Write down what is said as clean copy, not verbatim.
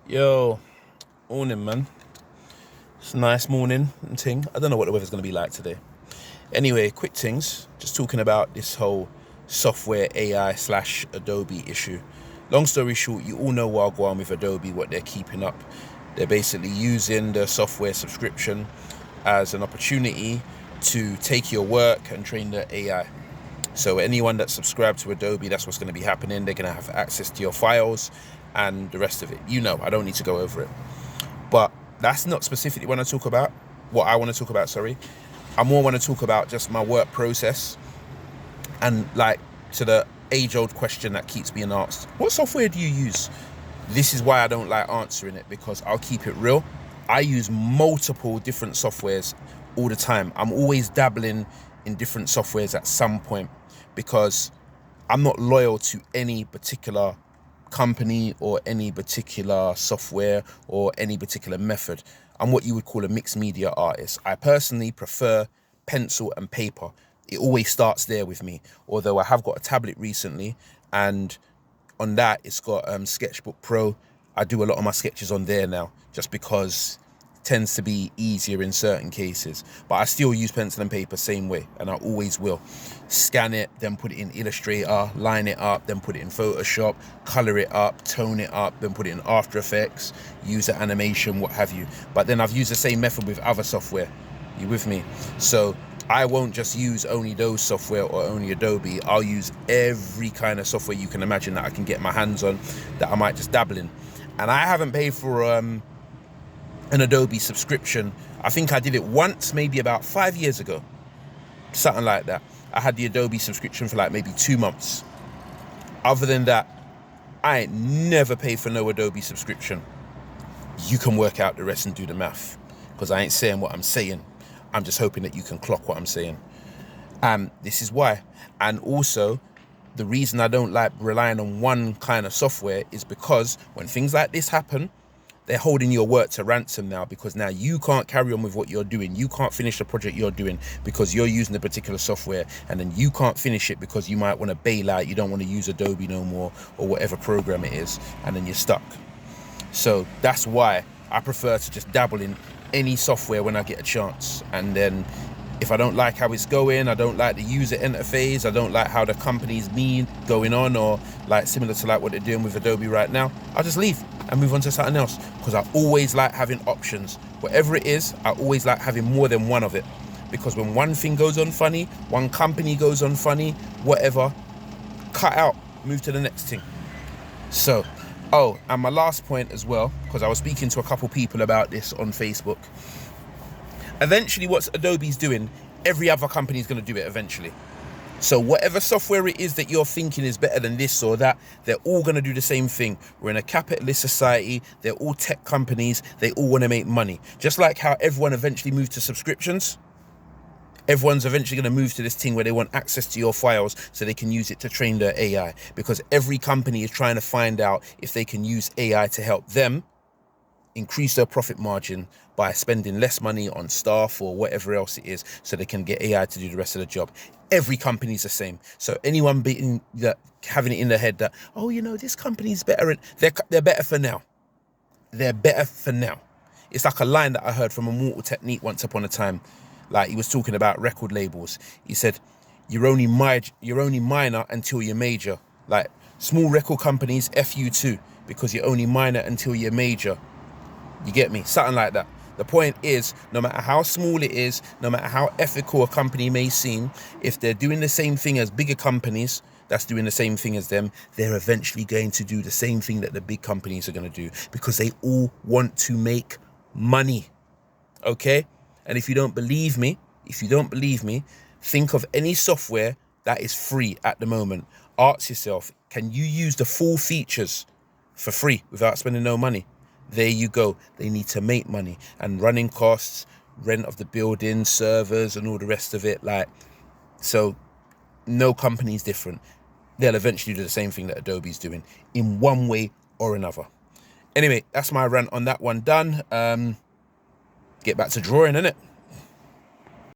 Yo, morning, man. It's a nice morning and ting. I don't know what the weather's going to be like today. Anyway, quick things. Just talking about this whole software AI slash Adobe issue. Long story short, you all know what I'll go on with Adobe, what they're keeping up. They're basically using the software subscription as an opportunity to take your work and train the AI. So anyone that's subscribed to Adobe, that's what's going to be happening. They're going to have access to your files and the rest of it. You know, I don't need to go over it. But that's not specifically what I talk about. What I want to talk about, sorry. I more want to talk about just my work process and like to the age-old question that keeps being asked. What software do you use? This is why I don't like answering it, because I'll keep it real. I use multiple different softwares all the time. I'm always dabbling in different softwares at some point because I'm not loyal to any particular company or any particular software or any particular method. I'm what you would call a mixed media artist. I personally prefer pencil and paper. It always starts there with me, although I have got a tablet recently, and on that it's got Sketchbook Pro. I do a lot of my sketches on there now just because tends to be easier in certain cases, but I still use pencil and paper same way, and I always will. Scan it, then put it in Illustrator, line it up, then put it in Photoshop, color it up, tone it up, then put it in After Effects, user animation, what have you. But then I've used the same method with other software. You with me? So I won't just use only those software or only Adobe. I'll use every kind of software you can imagine that I can get my hands on, that I might just dabble in. And I haven't paid for an Adobe subscription. I think I did it once, maybe about 5 years ago, something like that. I had the Adobe subscription for like maybe 2 months. Other than that, I ain't never paid for no Adobe subscription. You can work out the rest and do the math, because I ain't saying what I'm saying. I'm just hoping that you can clock what I'm saying. This is why. And also, the reason I don't like relying on one kind of software is because when things like this happen, they're holding your work to ransom now, because now you can't carry on with what you're doing. You can't finish the project you're doing because you're using a particular software, and then you can't finish it because you might want to bail out. You don't want to use Adobe no more, or whatever program it is, and then you're stuck. So that's why I prefer to just dabble in any software when I get a chance. And then if I don't like how it's going, I don't like the user interface, I don't like how the company's need going on, or like similar to like what they're doing with Adobe right now, I'll just leave and move on to something else, because I always like having options. Whatever it is, I always like having more than one of it, because when one thing goes on funny, one company goes on funny, whatever, cut out, move to the next thing. So, oh, and my last point as well, because I was speaking to a couple people about this on Facebook. Eventually, what Adobe's doing, every other company is going to do it eventually. So whatever software it is that you're thinking is better than this or that, they're all going to do the same thing. We're in a capitalist society. They're all tech companies. They all want to make money. Just like how everyone eventually moved to subscriptions. Everyone's eventually going to move to this thing where they want access to your files so they can use it to train their AI. Because every company is trying to find out if they can use AI to help them increase their profit margin by spending less money on staff or whatever else it is, so they can get AI to do the rest of the job. Every company's the same. So anyone being that, having it in their head that, oh, you know, this company's better, they're better for now. They're better for now. It's like a line that I heard from Immortal Technique once upon a time. Like, he was talking about record labels. He said, you're only minor until you're major. Like, small record companies, F you too, because you're only minor until you're major. You get me? Something like that. The point is, no matter how small it is, no matter how ethical a company may seem, if they're doing the same thing as bigger companies that's doing the same thing as them, they're eventually going to do the same thing that the big companies are going to do, because they all want to make money. Okay? And if you don't believe me, think of any software that is free at the moment. Ask yourself, can you use the full features for free without spending no money? There you go. They need to make money, and running costs, rent of the building, servers, and all the rest of it. Like, so no company's different. They'll eventually do the same thing that Adobe's doing in one way or another. Anyway, that's my rant on that one done. Get back to drawing, innit?